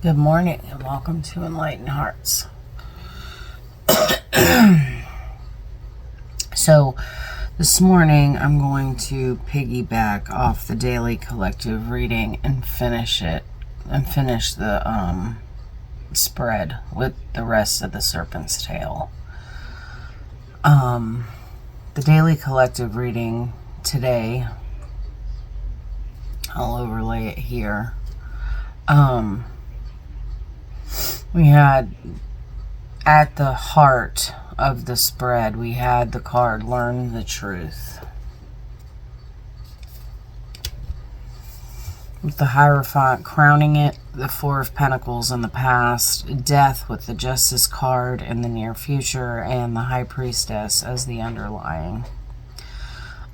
Good morning and welcome to Enlightened Hearts. So this morning I'm going to piggyback off the daily collective reading and finish the spread with the rest of the Serpent's Tail. The daily collective reading today, I'll overlay it here. We had at the heart of the spread, we had the card Learn the Truth. With the Hierophant crowning it, the Four of Pentacles in the past, Death with the Justice card in the near future, and the High Priestess as the underlying.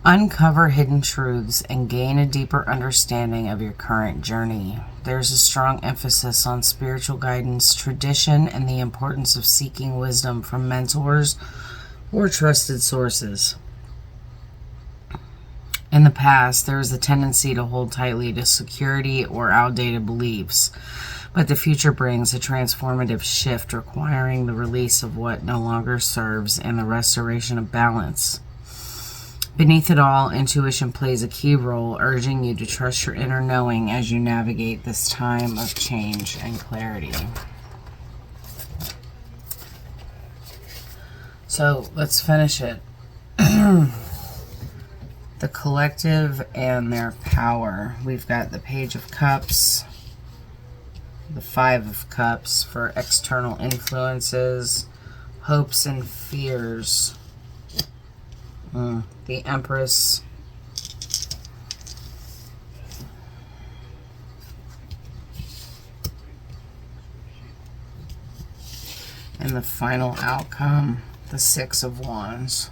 Uncover hidden truths and gain a deeper understanding of your current journey. There's a strong emphasis on spiritual guidance, tradition, and the importance of seeking wisdom from mentors or trusted sources. In the past, there was a tendency to hold tightly to security or outdated beliefs, but the future brings a transformative shift requiring the release of what no longer serves and the restoration of balance. Beneath it all, intuition plays a key role, urging you to trust your inner knowing as you navigate this time of change and clarity. So let's finish it. The collective and their power. We've got the Page of Cups, the Five of Cups for external influences, hopes and fears. The Empress, and the final outcome, the Six of Wands.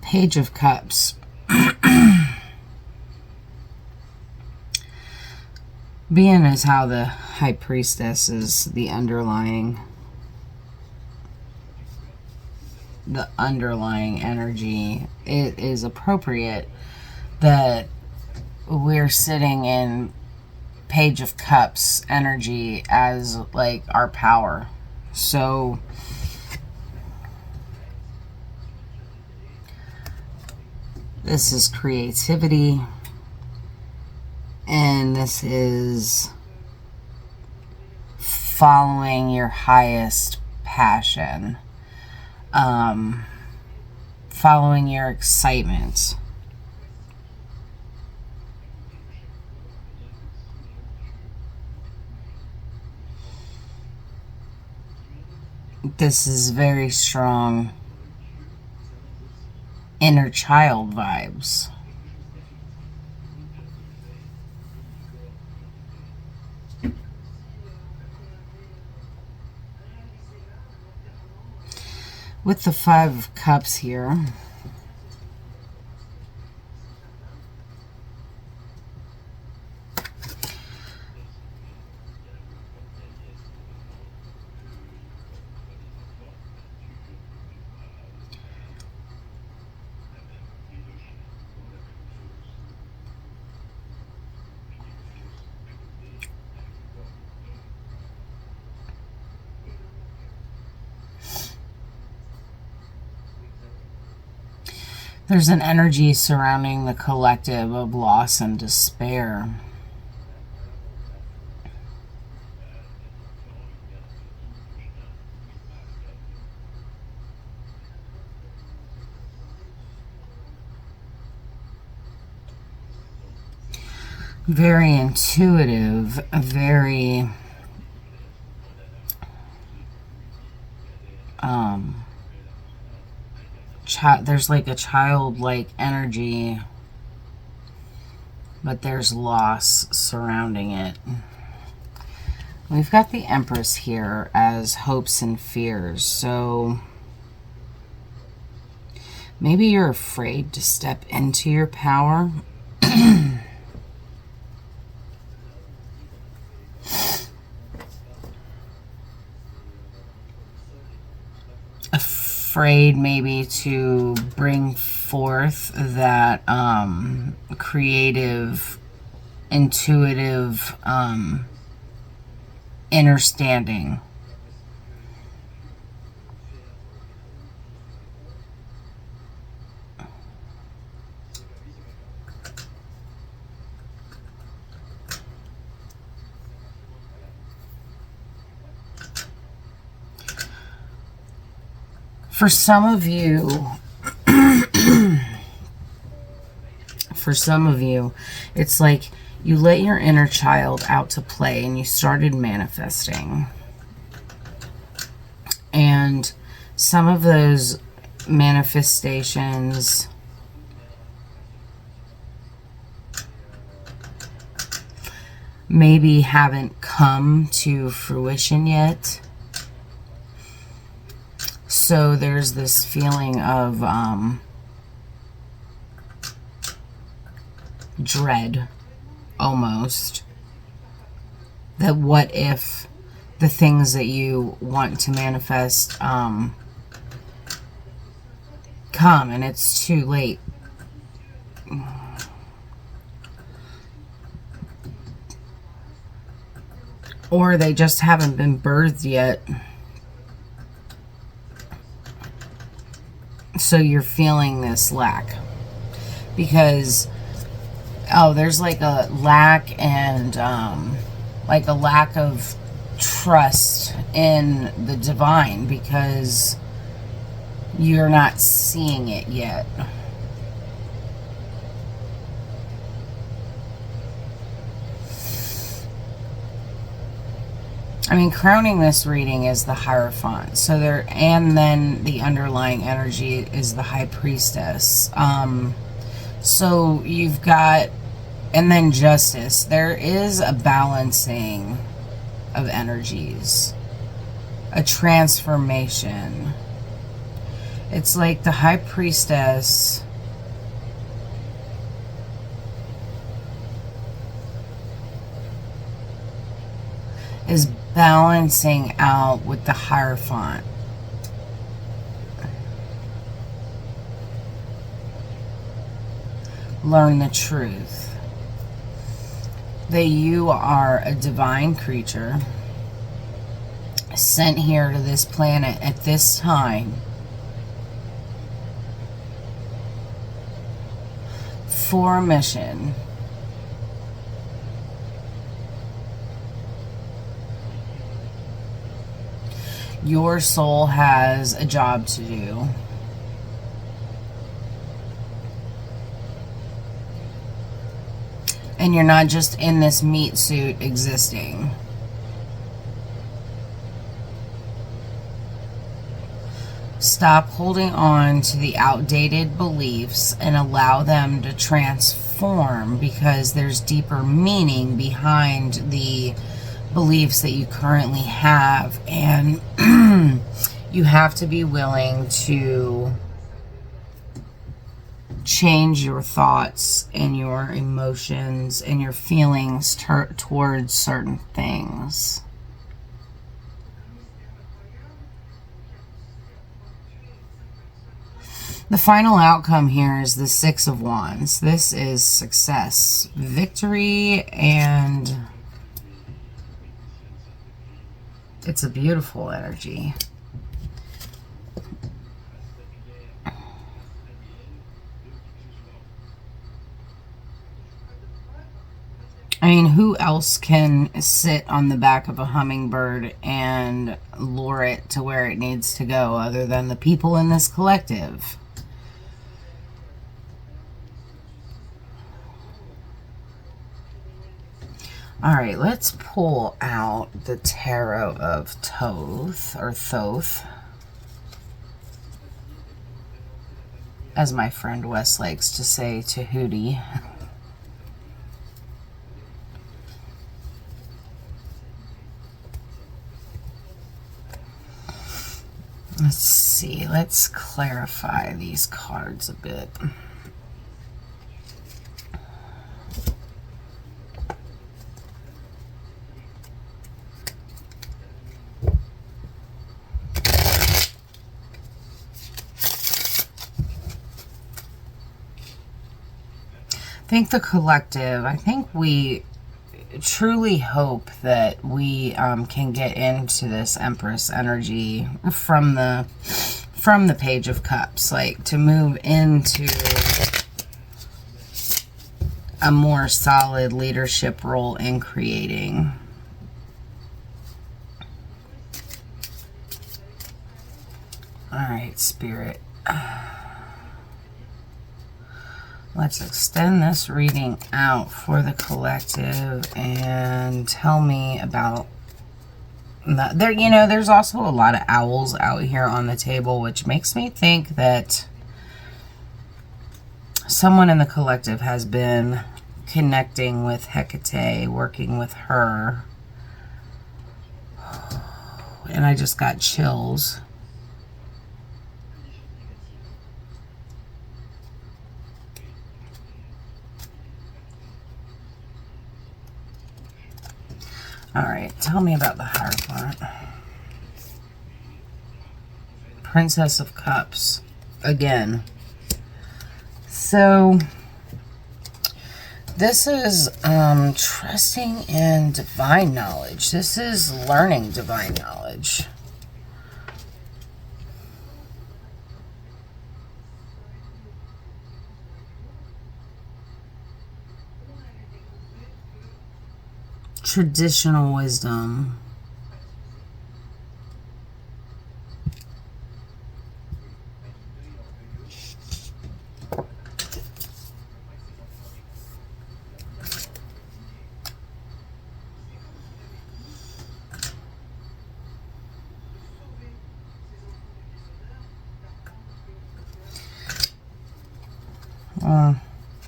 Page of Cups. Being as how the High Priestess is the underlying energy, it is appropriate that we're sitting in Page of Cups energy as like our power. So this is creativity, and this is following your highest passion, following your excitement. This is very strong inner child vibes. With the Five of Cups here, there's an energy surrounding the collective of loss and despair. Very intuitive, very there's like a childlike energy, but there's loss surrounding it. We've got the Empress here as hopes and fears. So Maybe you're afraid to step into your power. Afraid maybe to bring forth that creative, intuitive understanding. For some of you, it's like you let your inner child out to play and you started manifesting. And some of those manifestations maybe haven't come to fruition yet. So there's this feeling of dread, almost, that what if the things that you want to manifest come and it's too late. Or they just haven't been birthed yet. So you're feeling this lack. Because, oh, there's like a lack and like a lack of trust in the divine because you're not seeing it yet. I mean, crowning this reading is the Hierophant. So there, and then the underlying energy is the High Priestess. So you've got, and then Justice. There is a balancing of energies, a transformation. It's like the High Priestess is balancing out with the Hierophant. Learn the truth that you are a divine creature sent here to this planet at this time for a mission. Your soul has a job to do. And you're not just in this meat suit existing. Stop holding on to the outdated beliefs and allow them to transform, because there's deeper meaning behind the beliefs that you currently have, and you have to be willing to change your thoughts and your emotions and your feelings towards certain things. The final outcome here is the Six of Wands. This is success, victory, and it's a beautiful energy. I mean, who else can sit on the back of a hummingbird and lure it to where it needs to go other than the people in this collective? All right, let's pull out the Tarot of Thoth, or Thoth, as my friend Wes likes to say to Hootie. Let's see. Let's clarify these cards a bit. I think the collective, I think we truly hope that we can get into this Empress energy from the Page of Cups, like to move into a more solid leadership role in creating. All right, Spirit. Let's extend this reading out for the collective and tell me about that. There, you know, there's also a lot of owls out here on the table, which makes me think that someone in the collective has been connecting with Hecate, working with her. And I just got chills. All right, tell me about the Hierophant. Princess of Cups. Again. So, this is trusting in divine knowledge. This is learning divine knowledge. Traditional wisdom.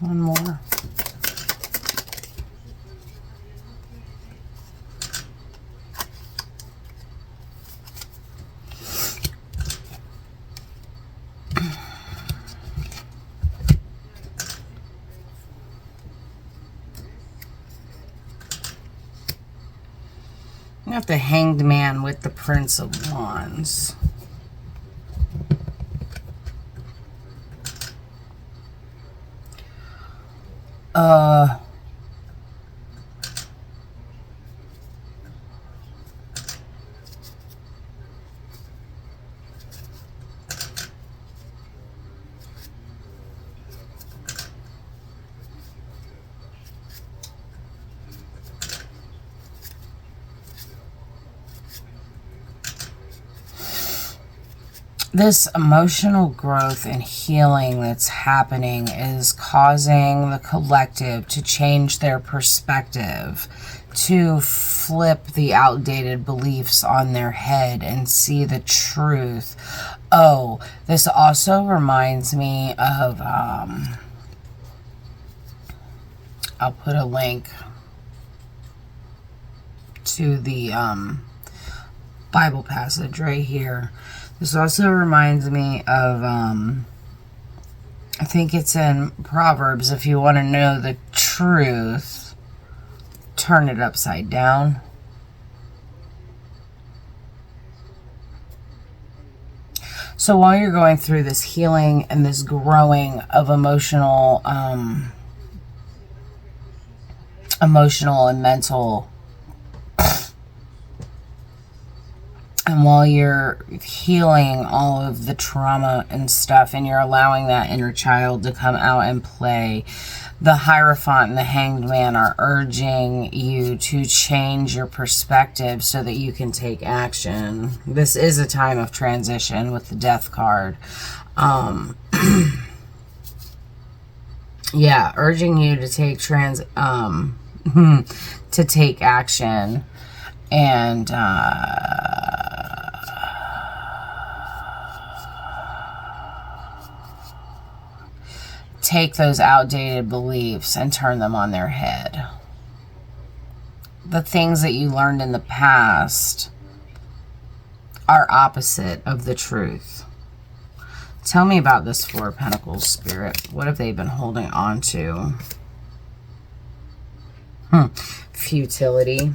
One more. You have the Hanged Man with the Prince of Wands. This emotional growth and healing that's happening is causing the collective to change their perspective, to flip the outdated beliefs on their head and see the truth. Oh, this also reminds me of, I'll put a link to the Bible passage right here. This also reminds me of, I think it's in Proverbs, if you want to know the truth, turn it upside down. So while you're going through this healing and this growing of emotional and mental, and while you're healing all of the trauma and stuff, and you're allowing that inner child to come out and play, the Hierophant and the Hanged Man are urging you to change your perspective so that you can take action. This is a time of transition with the Death card. Yeah, urging you to take to take action and take those outdated beliefs and turn them on their head. The things that you learned in the past are opposite of the truth. Tell me about this Four of Pentacles, Spirit. What have they been holding on to? Futility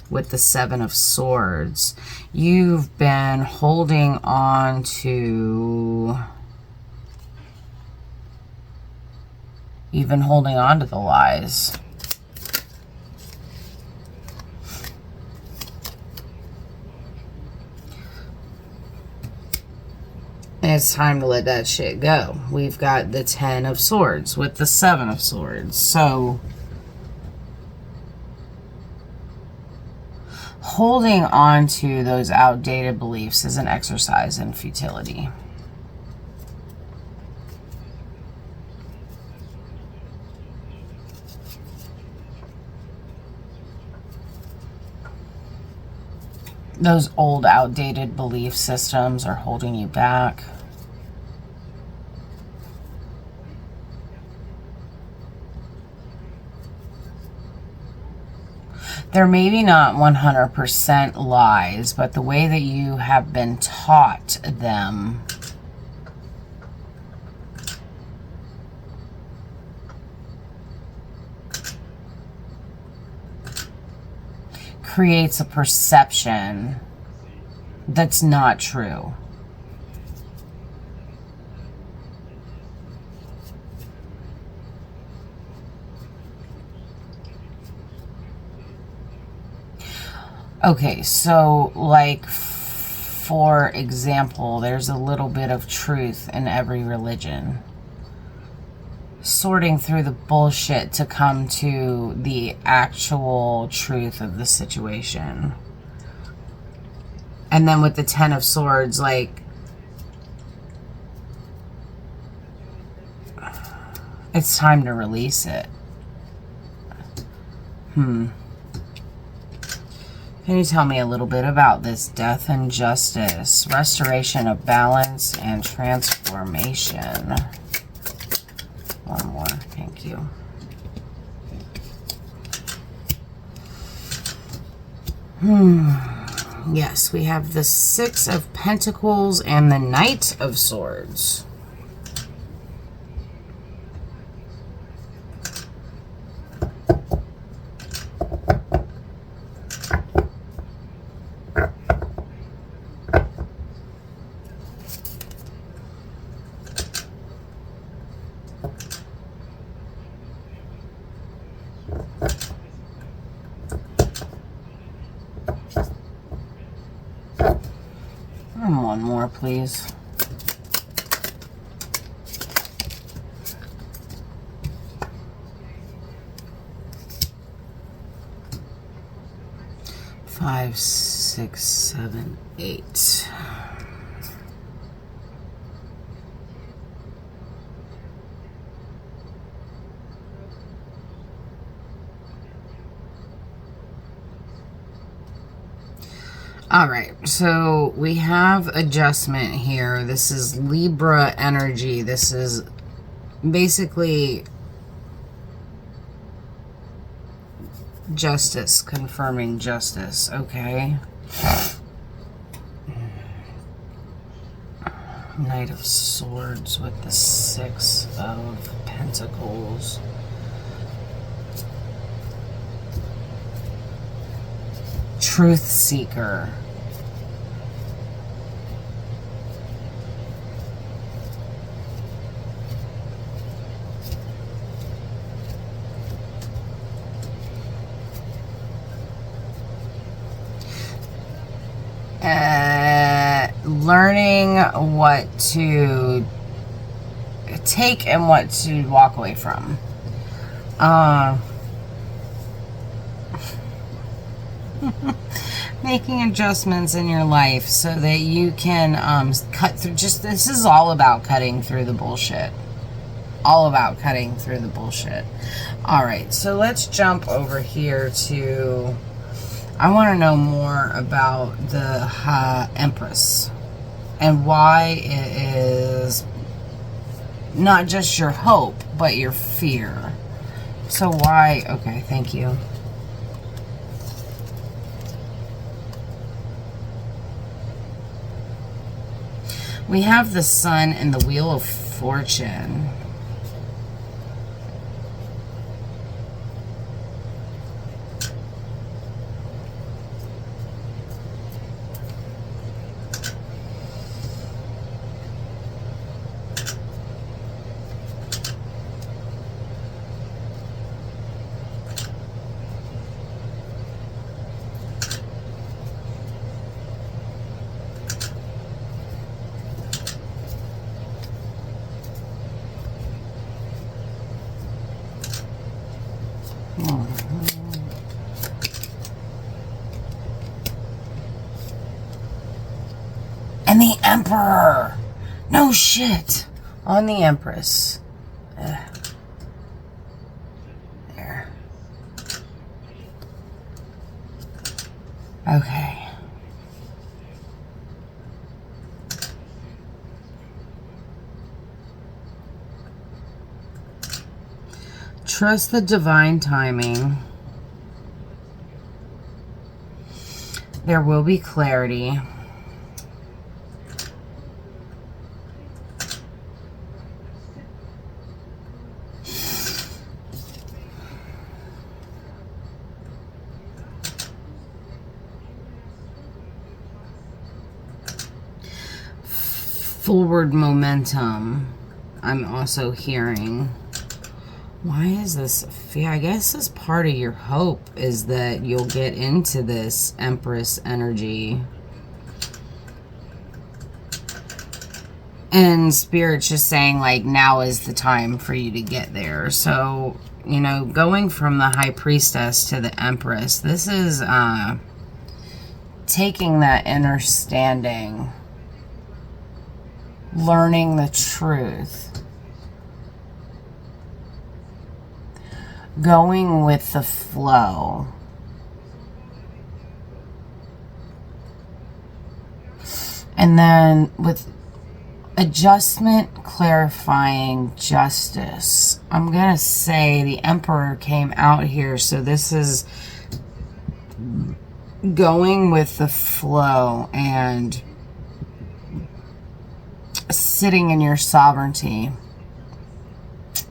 with the Seven of Swords. You've been holding on to... You've been holding on to the lies. And it's time to let that shit go. We've got the Ten of Swords with the Seven of Swords. So... holding on to those outdated beliefs is an exercise in futility. Those old, outdated belief systems are holding you back. They're maybe not 100% lies, but the way that you have been taught them creates a perception that's not true. Okay, so like, for example, there's a little bit of truth in every religion. Sorting through the bullshit to come to the actual truth of the situation. And then with the Ten of Swords, like, it's time to release it. Can you tell me a little bit about this Death and Justice, restoration of balance and transformation? One more, thank you. Yes, we have the Six of Pentacles and the Knight of Swords. One more, please. Five, six, seven, eight. All right, so we have adjustment here. This is Libra energy. This is basically justice, confirming justice, okay? Knight of Swords with the Six of Pentacles. Truth seeker. Learning what to take and what to walk away from. Making adjustments in your life so that you can cut through. Just, this is all about cutting through the bullshit. All about cutting through the bullshit. All right, so let's jump over here to, I want to know more about the Empress and why it is not just your hope, but your fear. So why, okay, thank you. We have the Sun and the Wheel of Fortune. And the Emperor. No shit. On the Empress. There. Okay. Trust the divine timing. There will be clarity. Forward momentum, I'm also hearing. Why is this? I guess this part of your hope is that you'll get into this Empress energy. And Spirit's just saying, like, now is the time for you to get there. So, you know, going from the High Priestess to the Empress, this is taking that understanding, learning the truth, going with the flow, and then with adjustment, clarifying, justice. I'm gonna say the Emperor came out here, so this is going with the flow and sitting in your sovereignty,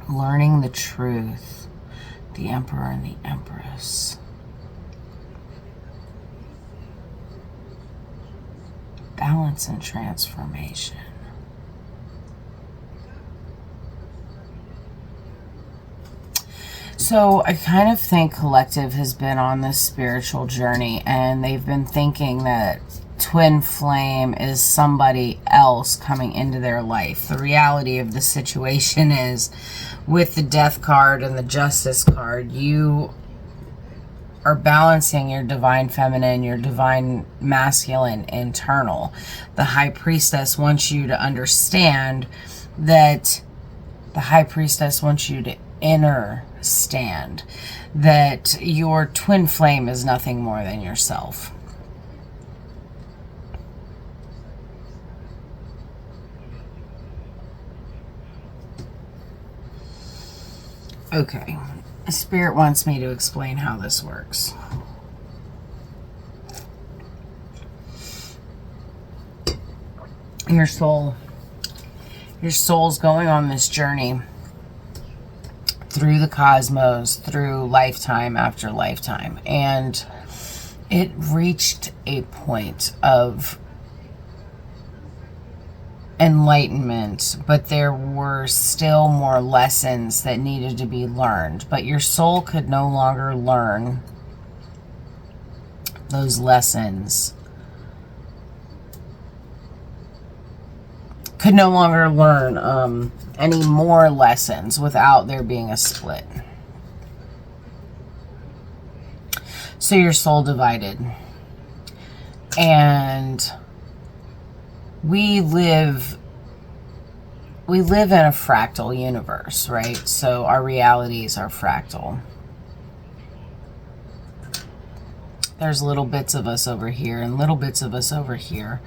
learning the truth. The Emperor and the Empress. Balance and transformation. So I kind of think Collective has been on this spiritual journey, and they've been thinking that twin flame is somebody else coming into their life. The reality of the situation is, with the Death card and the Justice card, you are balancing your divine feminine, your divine masculine internal. The High Priestess wants you to understand that the High Priestess wants you to understand that your twin flame is nothing more than yourself. Okay, Spirit wants me to explain how this works. Your soul's going on this journey through the cosmos, through lifetime after lifetime, and it reached a point of enlightenment, but there were still more lessons that needed to be learned. But your soul could no longer learn those lessons, could no longer learn any more lessons without there being a split. So your soul divided, and we live in a fractal universe, right? So our realities are fractal. There's little bits of us over here and little bits of us over here.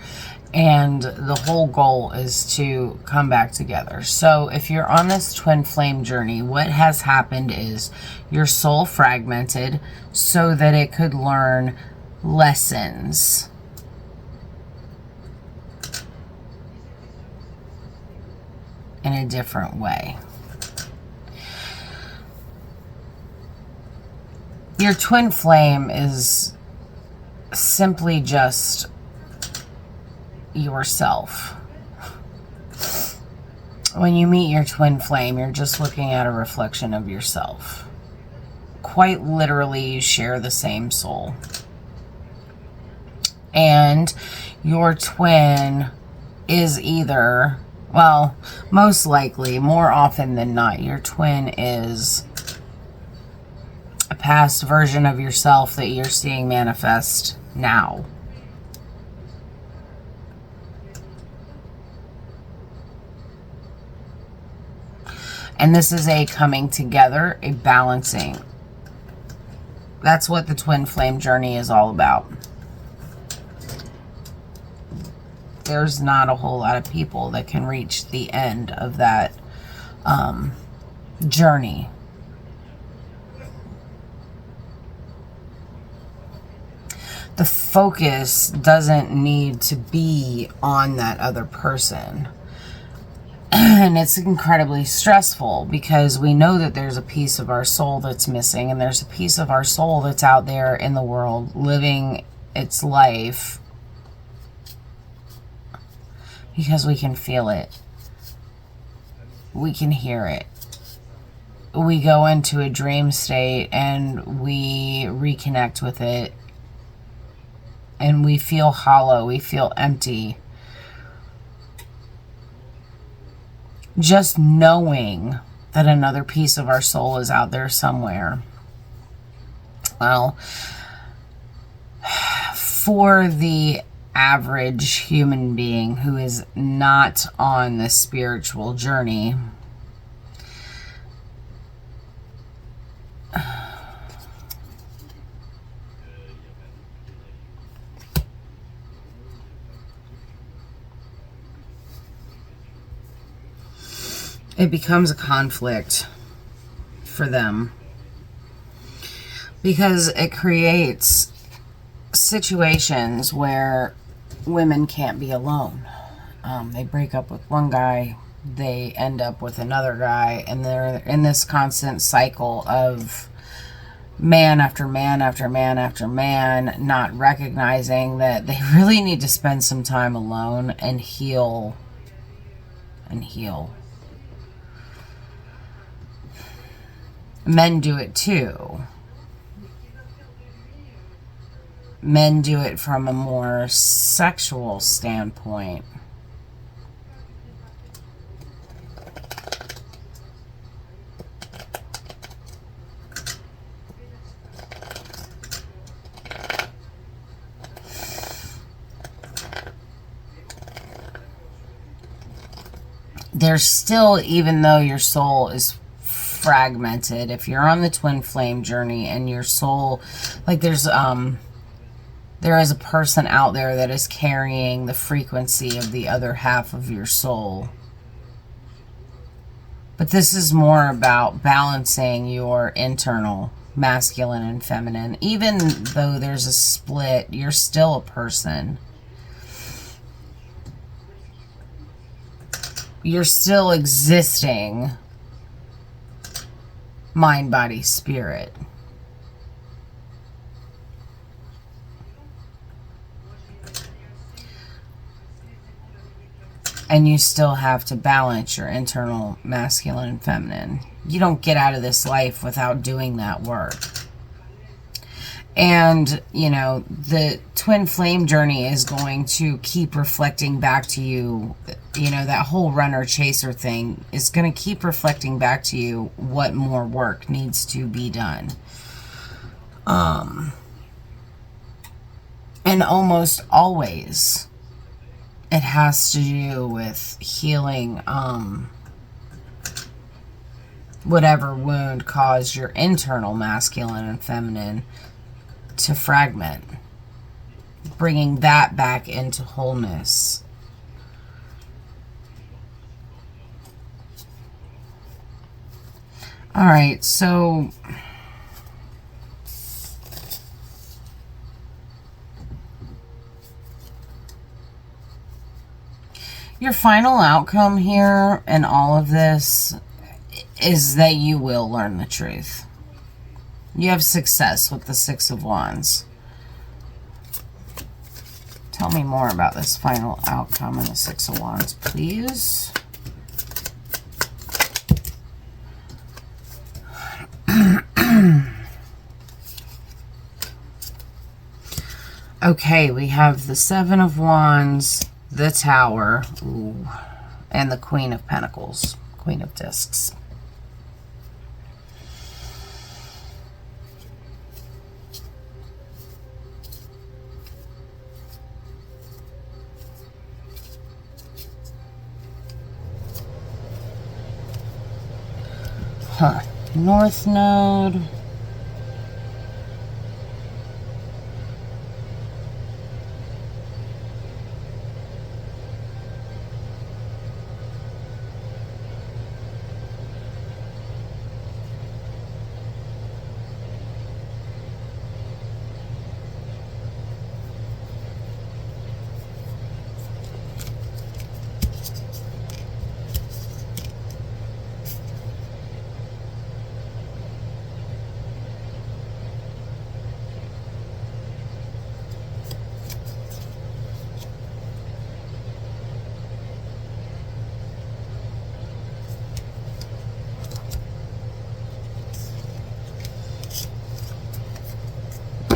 And the whole goal is to come back together. So if you're on this twin flame journey, what has happened is your soul fragmented so that it could learn lessons. in a different way. Your twin flame is simply just yourself. When you meet your twin flame, you're just looking at a reflection of yourself. Quite literally, you share the same soul. And your twin is either, well, most likely, more often than not, your twin is a past version of yourself that you're seeing manifest now. And this is a coming together, a balancing. That's what the twin flame journey is all about. There's not a whole lot of people that can reach the end of that journey. The focus doesn't need to be on that other person. And it's incredibly stressful because we know that there's a piece of our soul that's missing, and there's a piece of our soul that's out there in the world living its life because we can feel it. We can hear it. We go into a dream state and we reconnect with it. And we feel hollow. We feel empty. Just knowing that another piece of our soul is out there somewhere. Well, for the average human being who is not on the spiritual journey, it becomes a conflict for them because it creates situations where women can't be alone. They break up with one guy, they end up with another guy, and they're in this constant cycle of man after man after man after man, not recognizing that they really need to spend some time alone and heal and heal. Men do it too. Men do it from a more sexual standpoint. There's still, even though your soul is fragmented, if you're on the twin flame journey and your soul, like there is a person out there that is carrying the frequency of the other half of your soul. But this is more about balancing your internal masculine and feminine. Even though there's a split, you're still a person. You're still existing. Mind, body, spirit. And you still have to balance your internal masculine and feminine. You don't get out of this life without doing that work. And, you know, the twin flame journey is going to keep reflecting back to you. You know, that whole runner chaser thing is going to keep reflecting back to you what more work needs to be done. And almost always it has to do with healing whatever wound caused your internal masculine and feminine to fragment, bringing that back into wholeness. All right, so Your final outcome here in all of this is that you will learn the truth. You have success with the Six of Wands. Tell me more about this final outcome in the Six of Wands, please. Okay, we have the Seven of Wands, the Tower, ooh, and the Queen of Pentacles, Queen of Discs. North Node.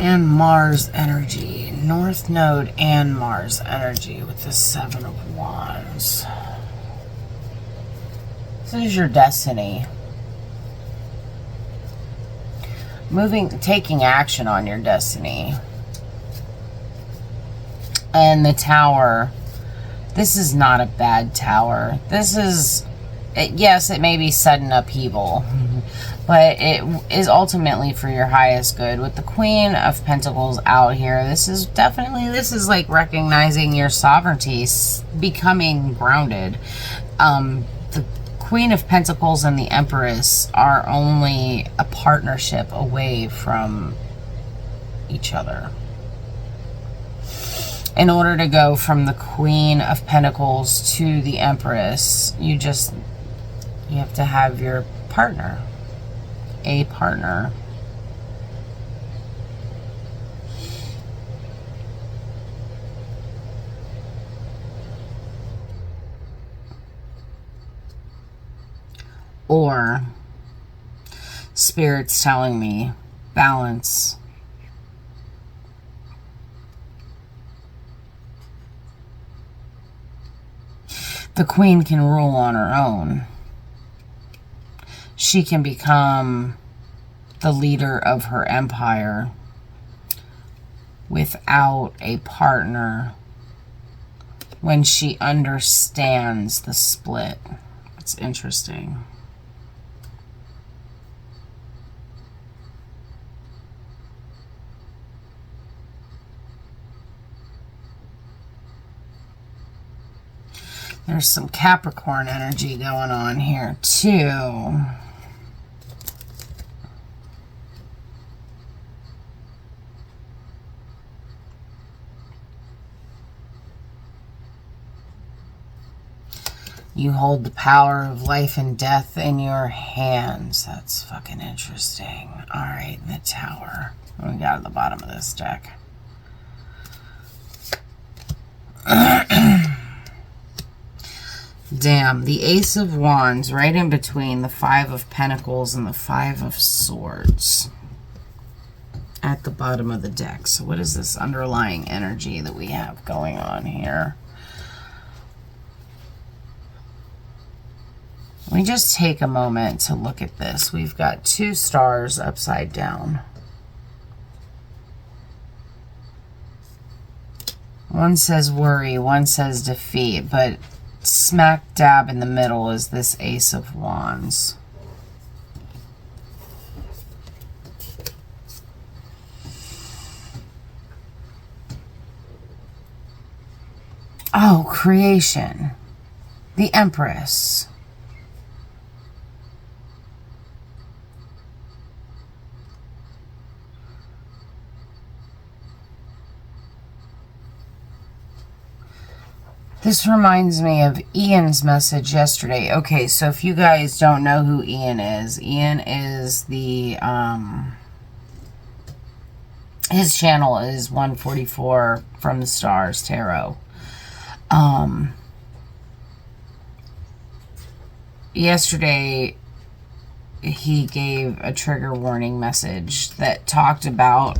And Mars energy. North Node and Mars energy with the Seven of Wands. This is your destiny. Taking action on your destiny. And the Tower. This is not a bad tower. This is, yes, it may be sudden upheaval, but it is ultimately for your highest good. With the Queen of Pentacles out here, this is like recognizing your sovereignty, becoming grounded. The Queen of Pentacles and the Empress are only a partnership away from each other. In order to go from the Queen of Pentacles to the Empress, you have to have your partner. A partner. Or Spirit's telling me balance. The Queen can rule on her own. She can become the leader of her empire without a partner when she understands the split. It's interesting. There's some Capricorn energy going on here, too. You hold the power of life and death in your hands. That's fucking interesting. All right, the Tower. What we got at the bottom of this deck? Damn, the Ace of Wands right in between the Five of Pentacles and the Five of Swords at the bottom of the deck. So what is this underlying energy that we have going on here? We just take a moment to look at this. We've got two stars upside down. One says worry, one says defeat, but smack dab in the middle is this Ace of Wands. Oh, creation. The Empress. This reminds me of Ian's message yesterday. Okay, so if you guys don't know who Ian is the, his channel is 144 from the Stars Tarot. Yesterday, he gave a trigger warning message that talked about,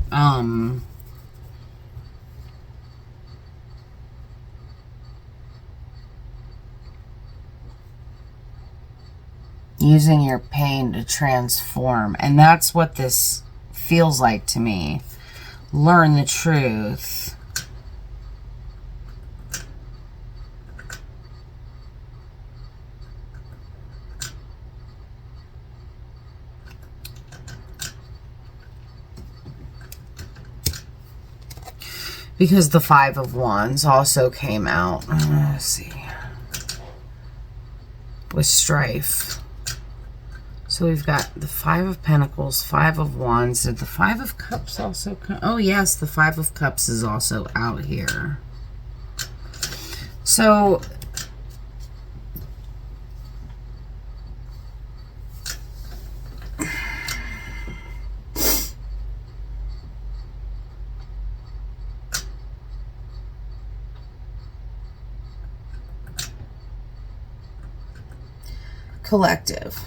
using your pain to transform. And that's what this feels like to me. Learn the truth. Because the Five of Wands also came out. Let's see. With strife. So we've got the Five of Pentacles, Five of Wands. Did the Five of Cups also come? Oh, yes, the Five of Cups is also out here. So, collective.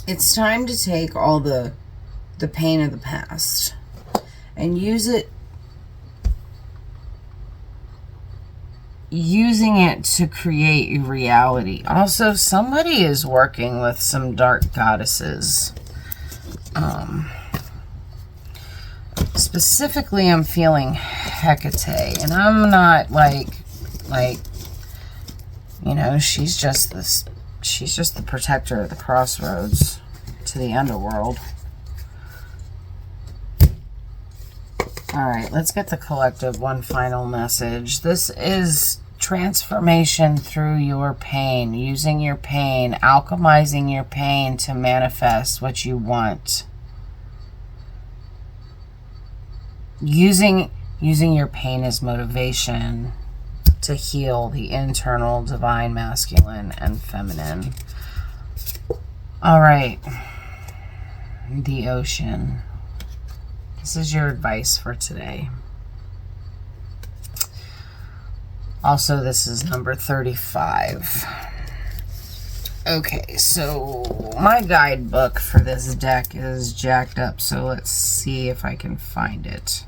It's time to take all the pain of the past and using it to create a reality. Also, somebody is working with some dark goddesses. Specifically, I'm feeling Hecate, and I'm not like, you know, she's just the protector of the crossroads to the underworld. All right, let's get the collective one final message. This is transformation through your pain, using your pain, alchemizing your pain to manifest what you want. Using your pain as motivation to heal the internal divine masculine and feminine. All right. The ocean. This is your advice for today. Also, this is number 35. Okay, so my guidebook for this deck is jacked up, so let's see if I can find it.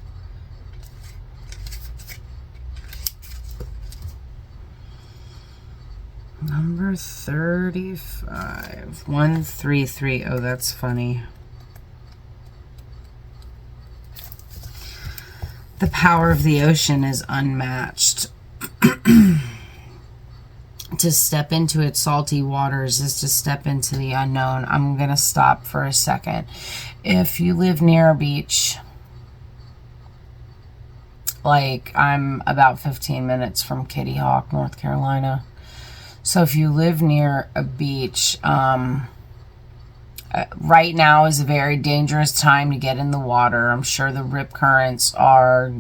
Number 35. 133. Oh, that's funny. The power of the ocean is unmatched. To step into its salty waters is to step into the unknown. I'm going to stop for a second. If you live near a beach, like I'm about 15 minutes from Kitty Hawk, North Carolina. So if you live near a beach, right now is a very dangerous time to get in the water. I'm sure the rip currents are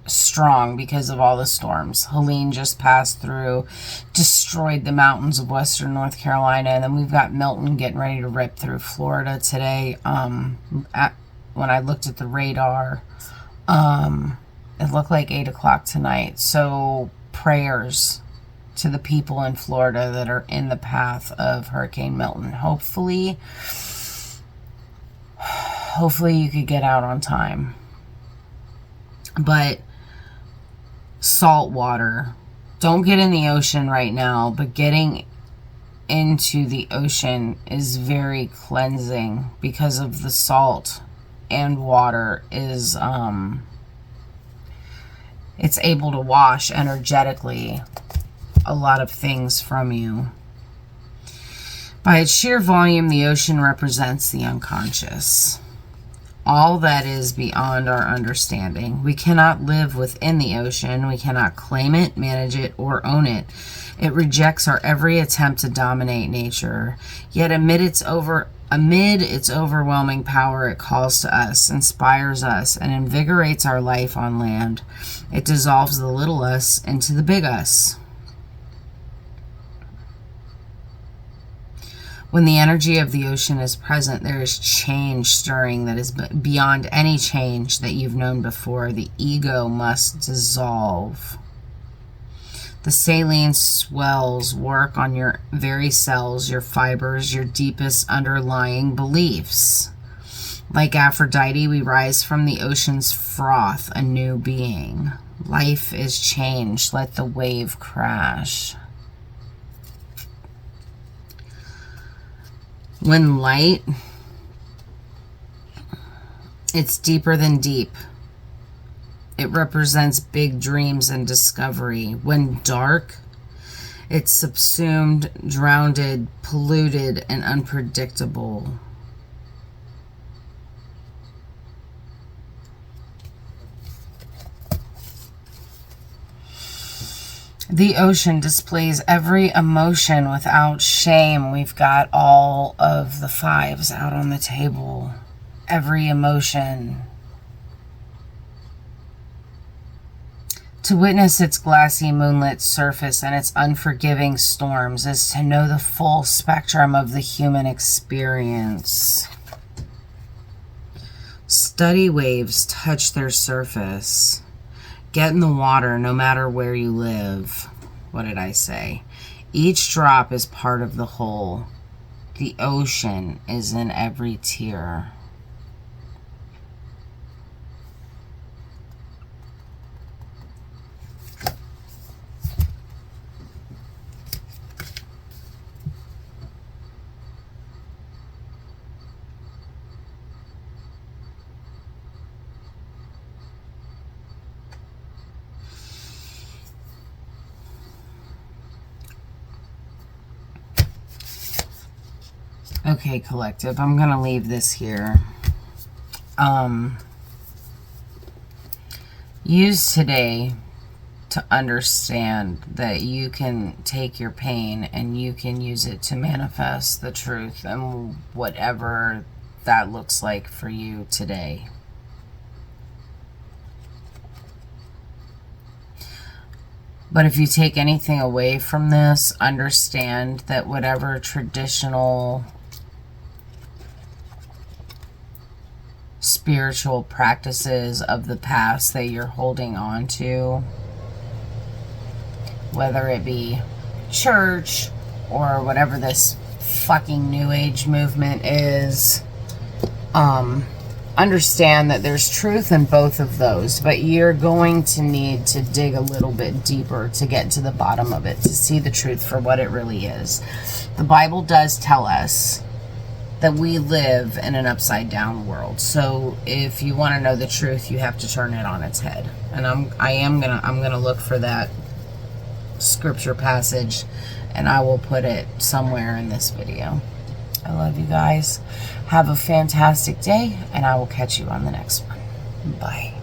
strong because of all the storms. Helene just passed through, destroyed the mountains of western North Carolina, and then we've got Milton getting ready to rip through Florida today. When I looked at the radar, it looked like 8 o'clock tonight. So prayers to the people in Florida that are in the path of Hurricane Milton. Hopefully you could get out on time. But salt water, don't get in the ocean right now, but getting into the ocean is very cleansing because of the salt and water is it's able to wash energetically a lot of things from you. By its sheer volume, the ocean represents the unconscious. All that is beyond our understanding. We cannot live within the ocean. We cannot claim it, manage it, or own it. It rejects our every attempt to dominate nature. Yet amid its Amid its overwhelming power, it calls to us, inspires us, and invigorates our life on land. It dissolves the little us into the big us. When the energy of the ocean is present, there is change stirring that is beyond any change that you've known before. The ego must dissolve. The saline swells work on your very cells, your fibers, your deepest underlying beliefs. Like Aphrodite, we rise from the ocean's froth, a new being. Life is changed. Let the wave crash. When light, it's deeper than deep. It represents big dreams and discovery. When dark, it's subsumed, drowned, polluted, and unpredictable. The ocean displays every emotion without shame. We've got all of the fives out on the table. Every emotion. To witness its glassy moonlit surface and its unforgiving storms is to know the full spectrum of the human experience. Study waves touch their surface. Get in the water no matter where you live. What did I say? Each drop is part of the whole. The ocean is in every tear. Okay, collective, I'm going to leave this here. Use today to understand that you can take your pain and you can use it to manifest the truth and whatever that looks like for you today. But if you take anything away from this, understand that whatever traditional spiritual practices of the past that you're holding on to, whether it be church or whatever this fucking new age movement is, understand that there's truth in both of those, but you're going to need to dig a little bit deeper to get to the bottom of it, to see the truth for what it really is. The Bible does tell us that we live in an upside down world. So if you want to know the truth, you have to turn it on its head. And I'm gonna look for that scripture passage and I will put it somewhere in this video. I love you guys. Have a fantastic day and I will catch you on the next one. Bye.